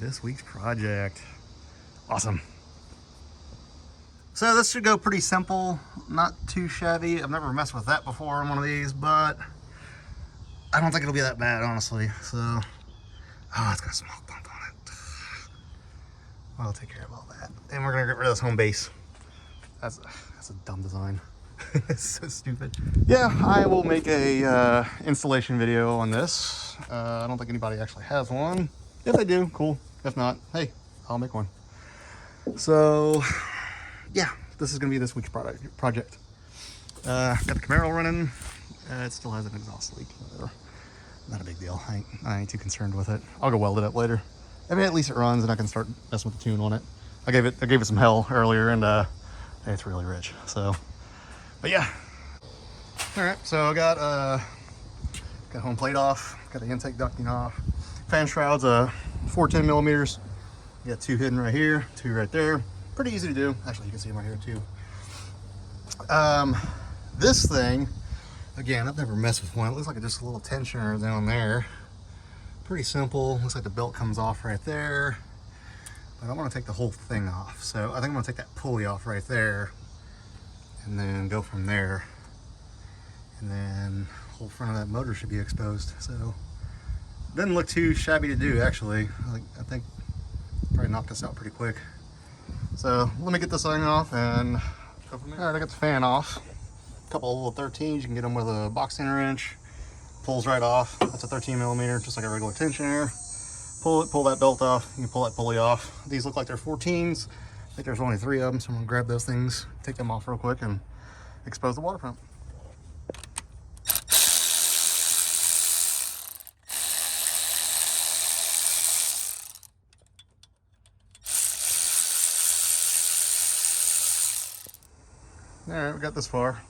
this week's project. Awesome. So this should go pretty simple, not too shabby. I've never messed with that before on one of these, but I don't think it'll be that bad, honestly. So, oh, it's got a small bump on it. I'll take care of all that. And we're gonna get rid of this home base. That's a dumb design. It's so stupid. Yeah, I will make a installation video on this. I don't think anybody actually has one. If they do, cool. If not, hey, I'll make one. So, yeah, this is gonna be this week's project. Got the Camaro running. It still has an exhaust leak. Whatever. Not a big deal. I ain't too concerned with it. I'll go weld it up later. I mean, at least it runs, and I can start messing with the tune on it. I gave it some hell earlier, and it's really rich. So, but yeah. All right. So I got home plate off. Got the intake ducting off. Fan shrouds, 410 millimeters. You got 2 hidden right here, 2 right there. Pretty easy to do. Actually, you can see them right here too. This thing, again, I've never messed with one. It looks like just a little tensioner down there. Pretty simple. Looks like the belt comes off right there. But I want to take the whole thing off. So I think I'm going to take that pulley off right there and then go from there. And then the whole front of that motor should be exposed. So doesn't look too shabby to do, actually. I think probably knock this out pretty quick. So let me get this thing off and go from there. All right, I got the fan off. A couple of little 13s. You can get them with a box tenor wrench. Pulls right off. That's a 13 millimeter, just like a regular tensioner. Pull that belt off. You can pull that pulley off. These look like they're 14s. I think there's only 3 of them, so I'm gonna grab those things, take them off real quick, and expose the water pump. All right, we got this far.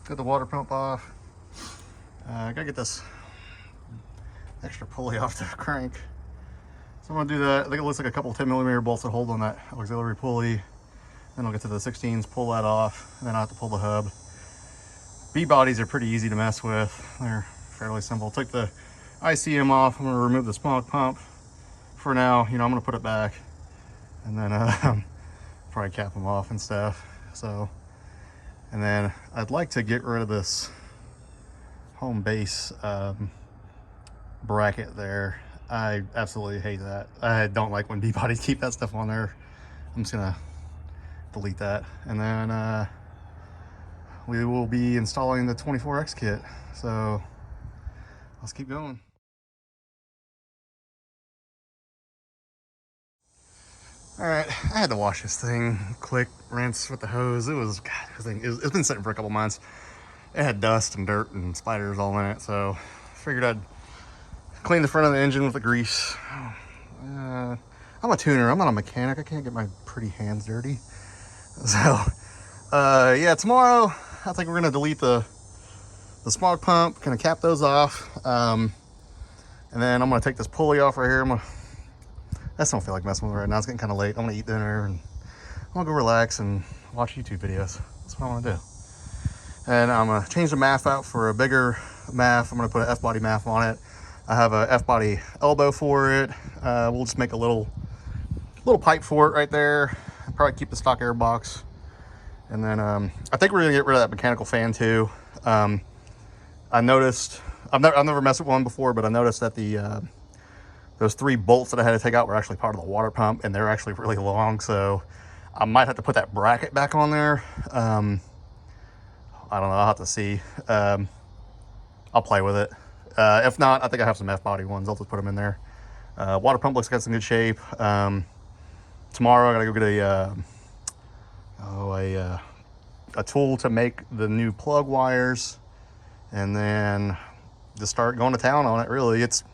Got the water pump off. I gotta get this extra pulley off the crank. So I'm gonna do that. I think it looks like a couple 10 millimeter bolts that hold on that auxiliary pulley. Then I'll get to the 16s, pull that off, and then I'll have to pull the hub. B-bodies are pretty easy to mess with. They're fairly simple. Take the ICM off. I'm gonna remove the smog pump for now. You know, I'm gonna put it back, and then probably cap them off and stuff. So, and then I'd like to get rid of this home base bracket there. I absolutely hate that. I don't like when B-bodies keep that stuff on there. I'm just gonna delete that, and then we will be installing the 24X kit. So let's keep going. All right, I had to wash this thing, quick rinse with the hose. It's been sitting for a couple months. It had dust and dirt and spiders all in it, so figured I'd clean the front of the engine with the grease. I'm a tuner, I'm not a mechanic. I can't get my pretty hands dirty. So, yeah, tomorrow I think we're gonna delete the smog pump, gonna cap those off. And then I'm gonna take this pulley off right here. I just don't feel like messing with it right now. It's getting kind of late. I'm gonna eat dinner and I'm gonna go relax and watch YouTube videos. That's what I wanna do. And I'm gonna change the MAF out for a bigger MAF. I'm gonna put an F-body MAF on it. I have a F-body elbow for it. We'll just make a little pipe for it right there. I'll probably keep the stock air box. And then I think we're gonna get rid of that mechanical fan too. I noticed, I've never messed with one before, but I noticed that those 3 bolts that I had to take out were actually part of the water pump, and they're actually really long. So I might have to put that bracket back on there. I don't know, I'll have to see. I'll play with it. If not, I think I have some F-body ones. I'll just put them in there. Water pump looks like it's in good shape. Tomorrow I gotta go get a tool to make the new plug wires, and then just start going to town on it. Really, it's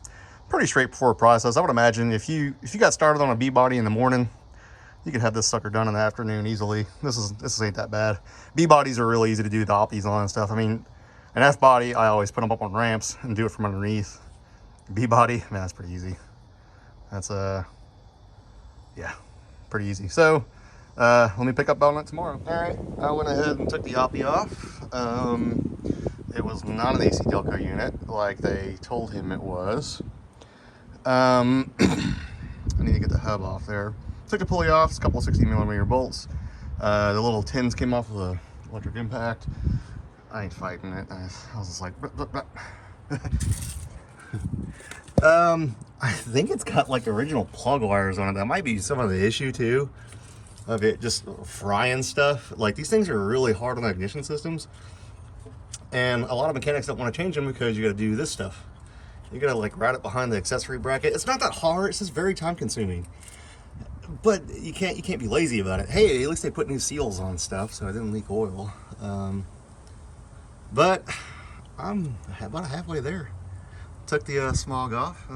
pretty straightforward process. I would imagine if you got started on a B-body in the morning, you could have this sucker done in the afternoon easily. This ain't that bad. B-bodies are really easy to do the oppies on and stuff. I mean, an F-body, I always put them up on ramps and do it from underneath. B-body, man, that's pretty easy. That's yeah, pretty easy. So let me pick up on it tomorrow. All right, I went ahead and took the oppie off. It was not an AC Delco unit like they told him it was. I need to get the hub off there. Took the pulley off. It's a couple of 60mm bolts. The little tins came off of the electric impact. I ain't fighting it. I was just like, I think it's got like original plug wires on it. That might be some of the issue too, of it just frying stuff. Like, these things are really hard on the ignition systems, and a lot of mechanics don't want to change them because you got to do this stuff. You got to like route it behind the accessory bracket. It's not that hard. It's just very time consuming. But you can't be lazy about it. Hey, at least they put new seals on stuff so it didn't leak oil. But I'm about halfway there. Took the smog off.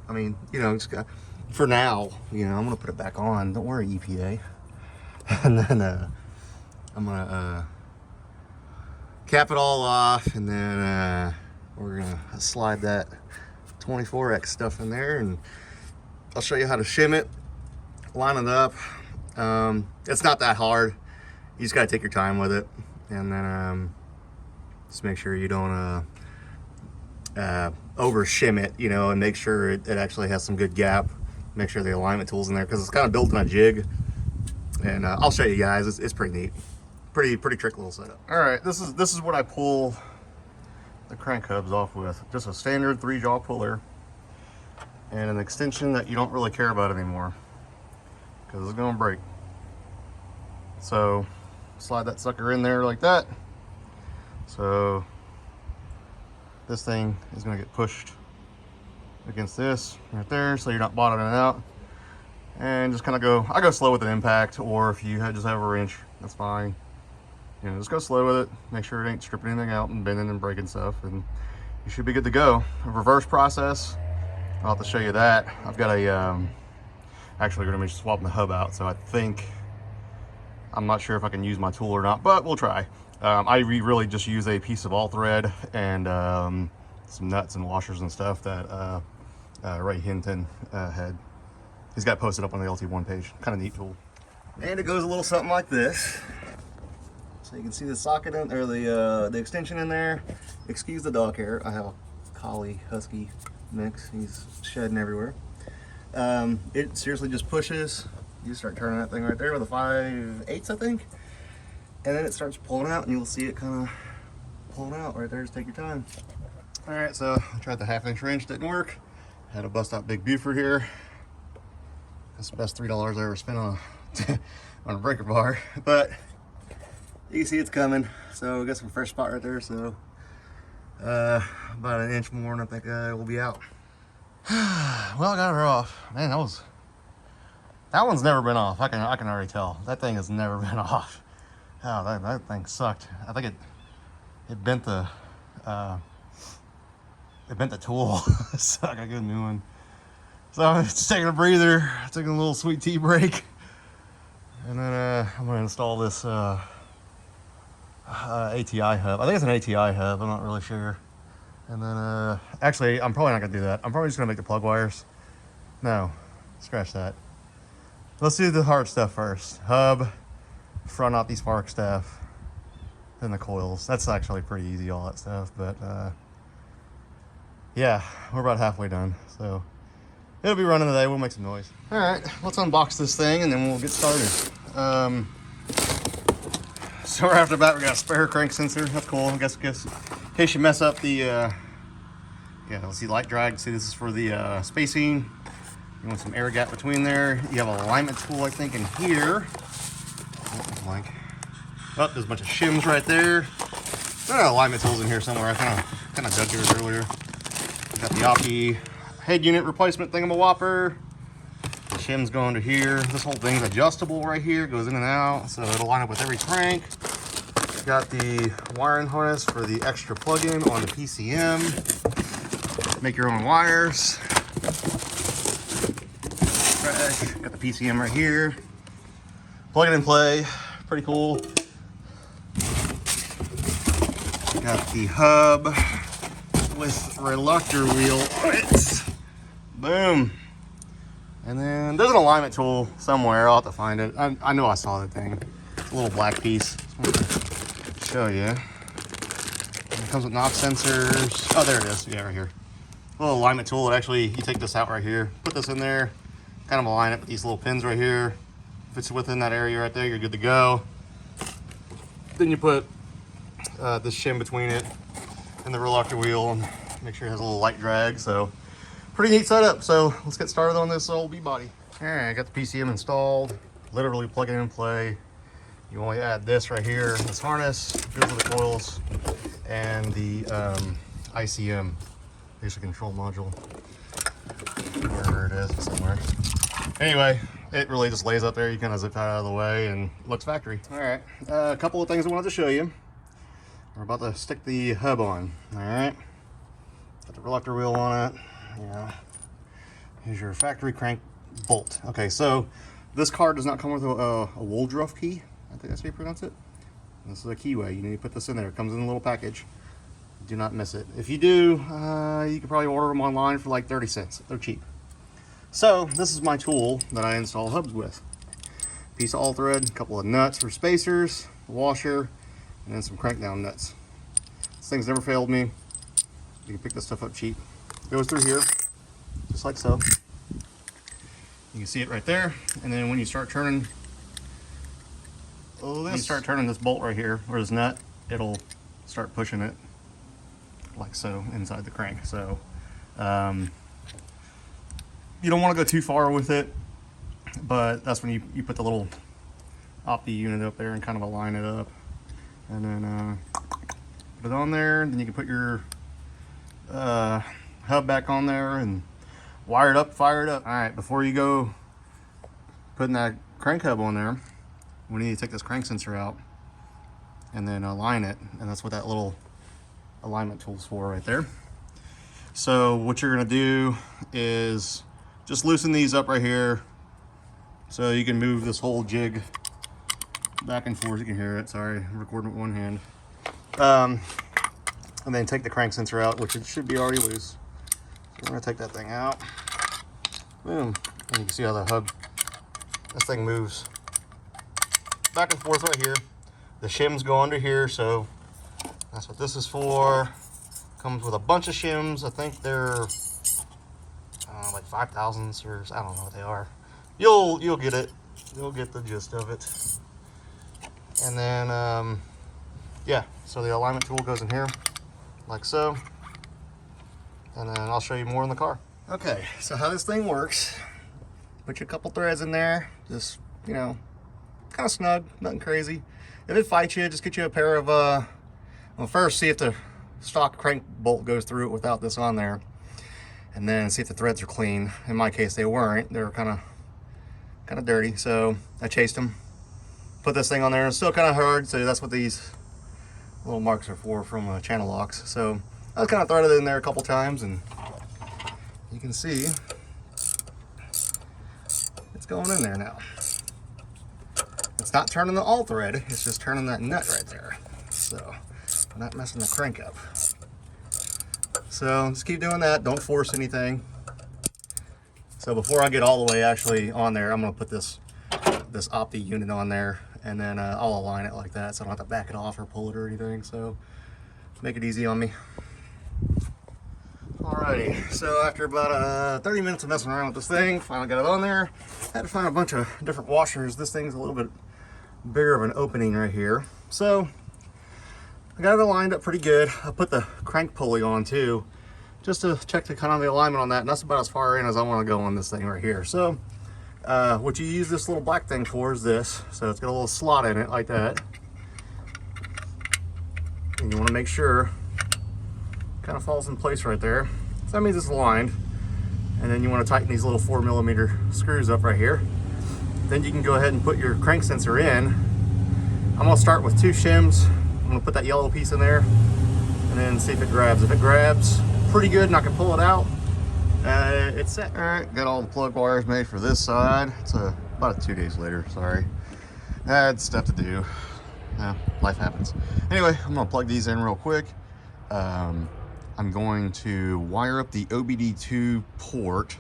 I mean, you know, just got, for now, you know, I'm gonna put it back on. Don't worry, EPA. And then I'm gonna cap it all off, and then we're gonna slide that 24X stuff in there, and I'll show you how to shim it, line it up. It's not that hard. You just gotta take your time with it, and then just make sure you don't over shim it, you know, and make sure it actually has some good gap. Make sure the alignment tool's in there, because it's kind of built on a jig. And I'll show you guys. It's pretty neat, pretty trick little setup. All right, this is what I pull the crank hubs off with. Just a standard 3-jaw puller and an extension that you don't really care about anymore because it's gonna break. So slide that sucker in there like that. So this thing is going to get pushed against this right there, so you're not bottoming it out. And just kind of I go slow with an impact, or if you just have a wrench, that's fine. You know, just go slow with it. Make sure it ain't stripping anything out and bending and breaking stuff, and you should be good to go. A reverse process, I'll have to show you that. I've got a actually going to be swapping the hub out, so I'm not sure if I can use my tool or not, but we'll try. I really just use a piece of all thread and some nuts and washers and stuff that Ray Hinton had. He's got posted up on the LT1 page. Kind of neat tool. And it goes a little something like this. So you can see the socket in, or the extension in there. Excuse the dog hair. I have a collie husky mix. He's shedding everywhere. It seriously just pushes. You start turning that thing right there with a 5/8, I think. And then it starts pulling out, and you'll see it kind of pulling out right there. Just take your time. All right, so I tried the 1/2" wrench, didn't work. Had to bust out Big Buford here. That's the best $3 I ever spent on a breaker bar. But you can see it's coming. So we got some fresh spot right there. So about 1 inch more, and I think we'll be out. Well, I got her off. Man, that one's never been off. I can already tell. That thing has never been off. Oh, that thing sucked. I think it bent the tool. So I gotta get a new one. So I'm just taking a breather, taking a little sweet tea break, and then I'm gonna install this ATI hub. I think it's an ATI hub. I'm not really sure. And then actually, I'm probably not gonna do that. I'm probably just gonna make the plug wires. No, scratch that. Let's do the hard stuff first. Hub, front out these spark stuff, then the coils. That's actually pretty easy, all that stuff. But yeah, we're about halfway done, so it'll be running today. We'll make some noise. All right, let's unbox this thing and then we'll get started. So right off the bat, we got a spare crank sensor. That's cool. I guess in case you mess up the yeah, let's see, light drag. See, this is for the spacing. You want some air gap between there. You have an alignment tool, I think, in here. Oh, there's a bunch of shims right there. There are alignment tools in here somewhere. I kind of dug yours earlier. Got the Oppie head unit replacement thingamawhopper. The shims go into here. This whole thing's adjustable right here. Goes in and out, so it'll line up with every crank. Got the wiring harness for the extra plug-in on the PCM. Make your own wires. Got the PCM right here. Plug it and play. Pretty cool. Got the hub with reluctor wheel. Boom. And then there's an alignment tool somewhere. I'll have to find it. I know I saw that thing. It's a little black piece. Just show you. It comes with knock sensors. Oh, there it is. Yeah, right here. A little alignment tool. It actually, you take this out right here, put this in there. kind of align it with these little pins right here. If it's within that area right there, you're good to go. Then you put this shim between it and the reluctor wheel and make sure it has a little light drag. So pretty neat setup. So let's get started on this old B-body. All right, I got the PCM installed, literally plug it in and play. You only add this right here, this harness, goes to the coils, and the ICM, basic control module. Where it is, somewhere. Anyway, it really just lays up there. You kind of zip that out of the way and looks factory. All right, a couple of things I wanted to show you. We're about to stick the hub on. All right, got the reluctor wheel on it. Yeah, here's your factory crank bolt. Okay, so this car does not come with a Woldruff key. I think that's how you pronounce it. This is a keyway. You need to put this in there. It comes in a little package. Do not miss it. If you do, you can probably order them online for like 30 cents. They're cheap. So this is my tool that I install hubs with. Piece of all thread, a couple of nuts for spacers, a washer, and then some crank down nuts. This thing's never failed me. You can pick this stuff up cheap. It goes through here, just like so. You can see it right there. And then when you start turning this bolt right here, or this nut, it'll start pushing it like so inside the crank. So you don't want to go too far with it, but that's when you put the little opti unit up there and kind of align it up, and then put it on there. Then you can put your hub back on there and wire it up, fire it up. All right, before you go putting that crank hub on there, we need to take this crank sensor out and then align it, and that's what that little alignment tool's for right there. So what you're gonna do is just loosen these up right here so you can move this whole jig back and forth. You can hear it, sorry, I'm recording with one hand. And then take the crank sensor out, which it should be already loose. So we're gonna take that thing out. Boom, and you can see how the hub, this thing moves back and forth right here. The shims go under here, so that's what this is for. Comes with a bunch of shims. I think they're like 5,000s, or I don't know what they are. You'll get it. You'll get the gist of it. And then yeah, so the alignment tool goes in here like so. And then I'll show you more in the car. Okay, so how this thing works. Put your couple threads in there. Just, you know, kind of snug, nothing crazy. If it fights you, just get you a pair of well, first see if the stock crank bolt goes through it without this on there, and then see if the threads are clean. In my case, they weren't. They were kind of dirty, so I chased them, put this thing on there. It's still kind of hard, so that's what these little marks are for, from channel locks. So I was kind of threaded in there a couple times, and you can see it's going in there now. It's not turning the all thread, it's just turning that nut right there. So I'm not messing the crank up. So just keep doing that, don't force anything. So before I get all the way actually on there, I'm gonna put this opti unit on there, and then I'll align it like that so I don't have to back it off or pull it or anything. So make it easy on me. Alrighty, so after about 30 minutes of messing around with this thing, finally got it on there. Had to find a bunch of different washers. This thing's a little bit bigger of an opening right here. So I got it aligned up pretty good. I put the crank pulley on too, just to check the kind of the alignment on that, and that's about as far in as I want to go on this thing right here. So what you use this little black thing for is this. So it's got a little slot in it like that, and you want to make sure kind of falls in place right there. So that means it's aligned. And then you want to tighten these little 4mm screws up right here. Then you can go ahead and put your crank sensor in. I'm gonna start with 2 shims. I'm gonna put that yellow piece in there and then see if it grabs. If it grabs pretty good and I can pull it out, it's set. All right, got all the plug wires made for this side. It's about 2 days later, sorry. I had stuff to do. Life happens. Anyway, I'm gonna plug these in real quick. I'm going to wire up the OBD2 port.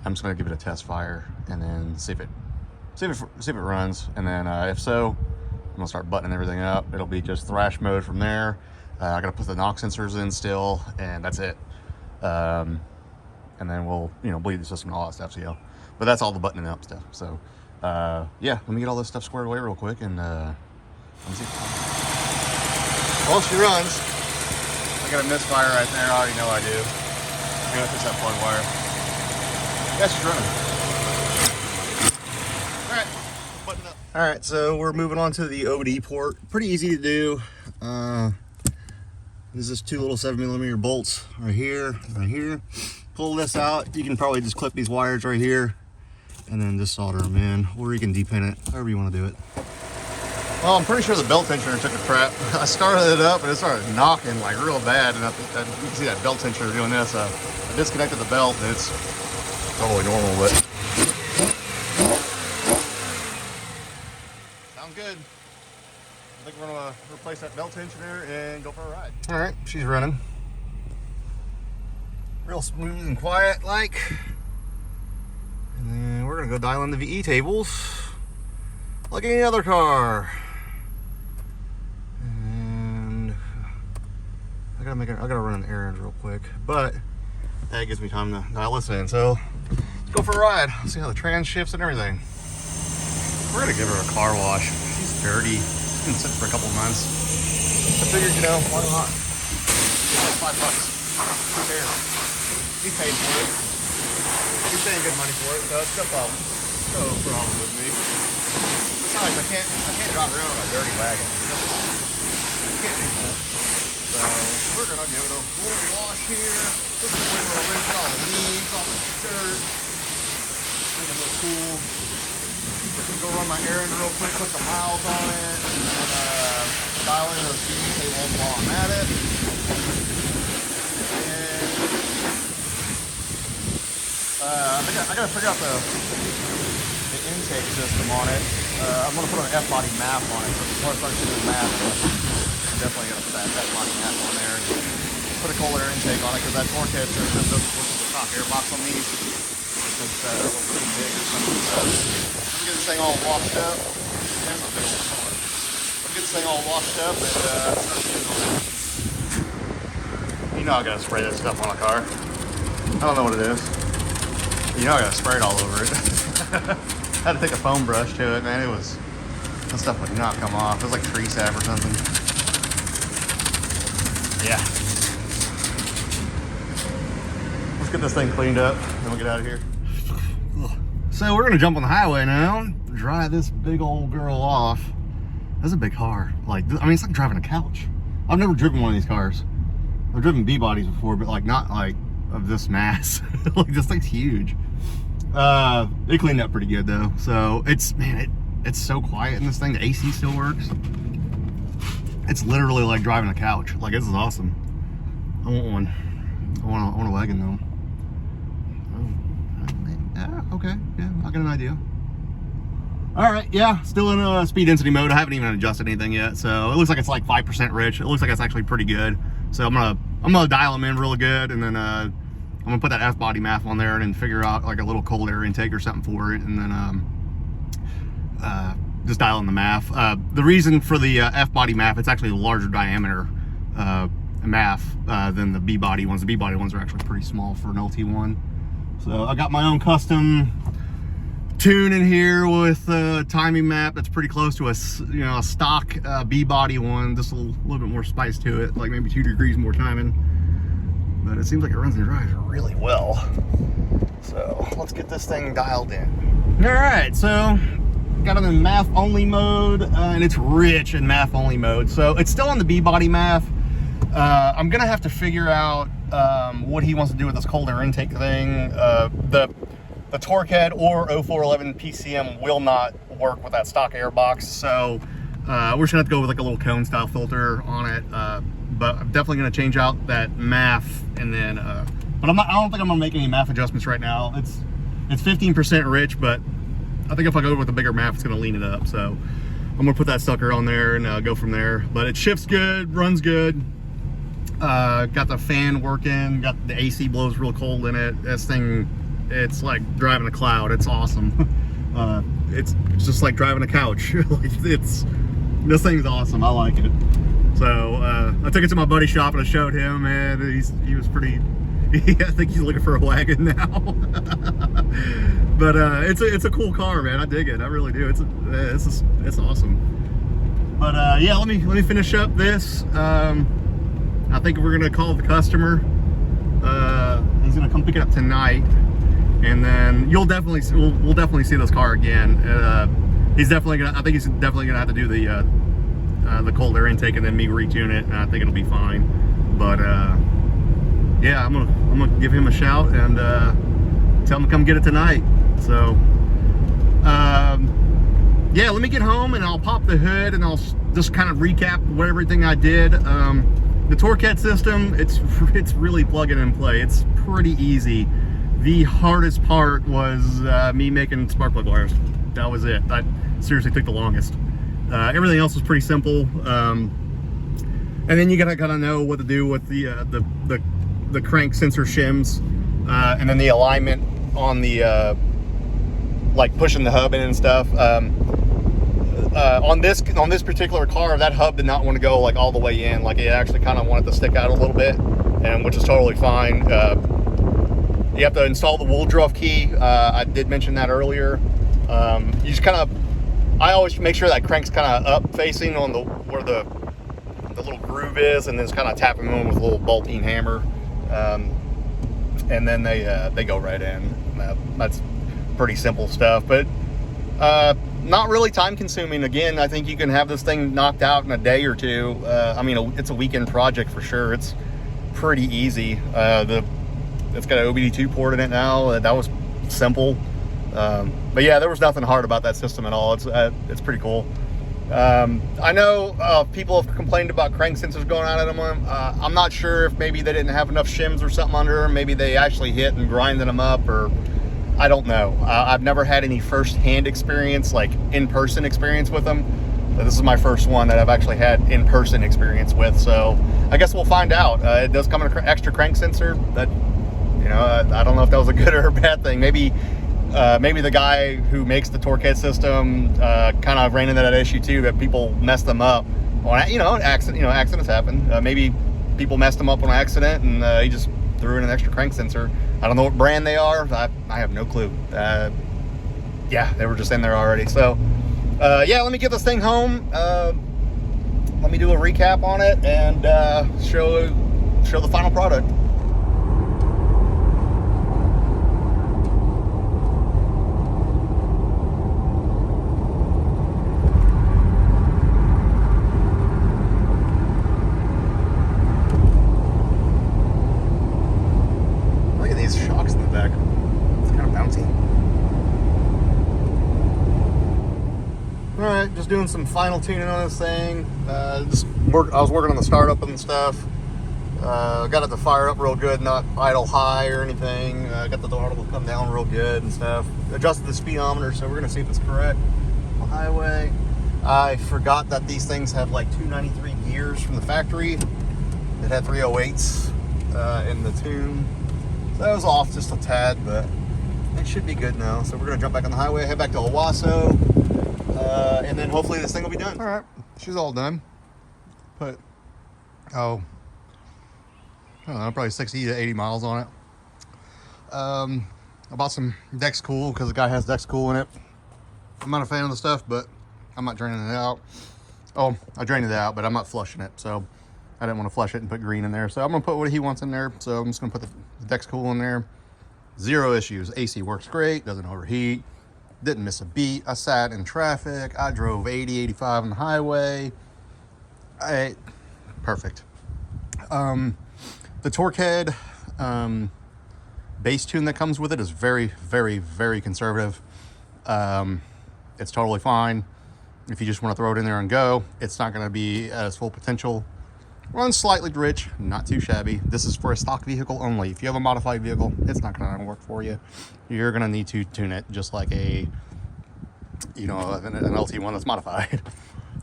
I'm just going to give it a test fire and then see if it runs. And then if so, I'm going to start buttoning everything up. It'll be just thrash mode from there. I got to put the knock sensors in still, and that's it. And then we'll, bleed the system and all that stuff. So but that's all the buttoning up stuff. So yeah, let me get all this stuff squared away real quick and let me see. Well, she runs. I got a misfire right there. I already know I do. I'm gonna fix that plug wire. Yeah, she's running. All right, button up. All right, so we're moving on to the OD port. Pretty easy to do. There's just two little 7mm bolts right here, right here. Pull this out. You can probably just clip these wires right here and then just solder them in, or you can depin it, however you want to do it. Well, I'm pretty sure the belt tensioner took a crap. I started it up and it started knocking like real bad, and you can see that belt tensioner doing this. I disconnected the belt and it's totally normal, but sounds good. I think we're gonna replace that belt tensioner and go for a ride. All right, she's running. Real smooth and quiet like. And then we're gonna go dial in the VE tables like any other car. And I gotta run an errand real quick, but that gives me time to dial this in. So let's go for a ride. Let's see how the trans shifts and everything. We're gonna give her a car wash. She's dirty. Been sitting for a couple months. I figured, you know, why not? $5. Who cares? He paid for it. He's paying good money for it, so it's no problem. No problem with me. Besides, I can't drive around on a dirty wagon. I can't do that. So we're gonna give it a little wash here. Just a little rinse all the leaves off the shirt. Make it look cool. Go run my errand real quick, put the miles on it, and dial in those VE tables while I'm at it. And I gotta figure out the intake system on it. I'm gonna put an F-body map on it. So before I start doing the map, I'm definitely gonna put that F-body map on there and put a cold air intake on it, because that Torqhead system doesn't work with the top air box on these. It's pretty big or something. Get this thing all washed up. Let me get this thing all washed up and start shooting on it. You know I gotta spray that stuff on a car. I don't know what it is. You know I gotta spray it all over it. I had to take a foam brush to it, man. That stuff would not come off. It was like tree sap or something. Yeah. Let's get this thing cleaned up, then we'll get out of here. So we're gonna jump on the highway now, dry this big old girl off. That's a big car. Like, I mean, it's like driving a couch. I've never driven one of these cars. I've driven B-bodies before, but like not like of this mass. Like this thing's huge. It cleaned up pretty good though. So it's so quiet in this thing. The AC still works. It's literally like driving a couch. Like, this is awesome. I want one. I want a wagon though. Okay, yeah, I got an idea. All right, yeah, still in speed density mode. I haven't even adjusted anything yet, so it looks like it's like 5% rich. It looks like it's actually pretty good. So I'm gonna dial them in really good, and then I'm gonna put that F-body map on there and then figure out like a little cold air intake or something for it, and then just dial in the MAF. The reason for the F-body MAF, it's actually a larger diameter MAF than the B-body ones. The B-body ones are actually pretty small for an LT1. So I got my own custom tune in here with a timing map that's pretty close to a stock B-body one. Just a little bit more spice to it, like maybe 2 degrees more timing. But it seems like it runs and drives really well. So let's get this thing dialed in. All right, so got it in MAF only mode, and it's rich in MAF only mode. So it's still on the B-body MAF. I'm gonna have to figure out what he wants to do with this cold air intake thing. The Torqhead or 0411 PCM will not work with that stock air box, so we're just gonna have to go with like a little cone style filter on it. But I'm definitely gonna change out that MAF, and then but I don't think I'm gonna make any MAF adjustments right now. It's 15% rich, but I think if I go with a bigger MAF, it's gonna lean it up. So I'm gonna put that sucker on there and go from there. But it shifts good, runs good. Got the fan working, got the AC blows real cold in it. This thing, it's like driving a cloud. It's awesome. It's just like driving a couch. This thing's awesome. I like it. So I took it to my buddy's shop and I showed him, and he was pretty Yeah, I think he's looking for a wagon now. But it's a cool car, man. I dig it. I really do. It's awesome. But yeah, let me finish up this. I think we're gonna call the customer. He's gonna come pick it up tonight, and then we'll definitely see this car again. He's definitely gonna. I think he's definitely gonna have to do the cold air intake and then me retune it, and I think it'll be fine. But yeah, I'm gonna give him a shout and tell him to come get it tonight. So yeah, let me get home and I'll pop the hood and I'll just kind of recap what everything I did. The Torqhead system, it's really plug and play. It's pretty easy. The hardest part was me making spark plug wires. That was it. That seriously took the longest. Everything else was pretty simple. And then you gotta know what to do with the crank sensor shims, and then the alignment on the like pushing the hub in and stuff. On this particular car, that hub did not want to go like all the way in. Like it actually kind of wanted to stick out a little bit, and which is totally fine. You have to install the Woodruff key. I did mention that earlier. You just kind of, I always make sure that crank's kind of up facing on where the little groove is, and then just kind of tapping them with a little bolting hammer, and then they go right in. That's pretty simple stuff, but not really time consuming. Again, I think you can have this thing knocked out in a day or two. I mean, it's a weekend project for sure. It's pretty easy. It's got an OBD2 port in it now. That was simple. But yeah, there was nothing hard about that system at all. It's pretty cool. I know people have complained about crank sensors going out of them. I'm not sure if maybe they didn't have enough shims or something under them. Maybe they actually hit and grinded them up, or I don't know. I've never had any first-hand experience, like in-person experience with them. But this is my first one that I've actually had in-person experience with. So I guess we'll find out. It does come in an extra crank sensor. That, you know, I don't know if that was a good or a bad thing. Maybe the guy who makes the Torqhead system kind of ran into that issue too, that people messed them up on, accidents happen. Maybe people messed them up on accident, and he just threw in an extra crank sensor. I don't know what brand they are. I have no clue. Yeah, they were just in there already. So yeah, let me get this thing home. Let me do a recap on it and show the final product. Alright, just doing some final tuning on this thing. I was working on the startup and stuff. Got it to fire up real good, not idle high or anything. Got the throttle to come down real good and stuff. Adjusted the speedometer, so we're gonna see if it's correct on the highway. I forgot that these things have like 293 gears from the factory. It had 308s in the tune. So that was off just a tad, but it should be good now. So we're gonna jump back on the highway, head back to Owasso. And then hopefully this thing will be done. All right, she's all done. Put, I don't know, probably 60 to 80 miles on it. I bought some Dex Cool because the guy has Dex Cool in it. I'm not a fan of the stuff, but I'm not draining it out. Oh, I drained it out, but I'm not flushing it. So I didn't want to flush it and put green in there. So I'm going to put what he wants in there. So I'm just going to put the Dex Cool in there. Zero issues. AC works great, doesn't overheat. Didn't miss a beat. I sat in traffic. I drove 80, 85 on the highway. Perfect. The Torqhead bass tune that comes with it is very, very, very conservative. It's totally fine. If you just want to throw it in there and go, it's not going to be at its full potential. Runs slightly rich, not too shabby. This is for a stock vehicle only. If you have a modified vehicle, it's not going to work for you. You're going to need to tune it just like an LT1 that's modified.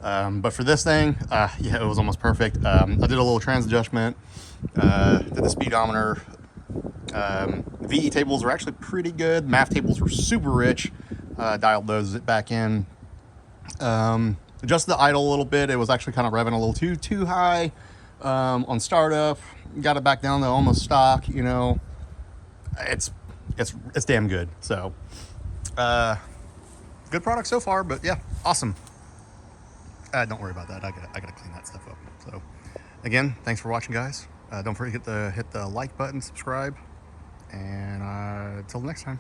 But for this thing, yeah, it was almost perfect. I did a little trans adjustment, did the speedometer. VE tables were actually pretty good. MAF tables were super rich. Dialed those back in. Adjusted the idle a little bit. It was actually kind of revving a little too high on startup. got it back down to almost stock, you know. It's damn good. So good product so far, but yeah, awesome. Don't worry about that. I gotta clean that stuff up. So again, thanks for watching, guys. Don't forget to hit the like button, subscribe, and until next time.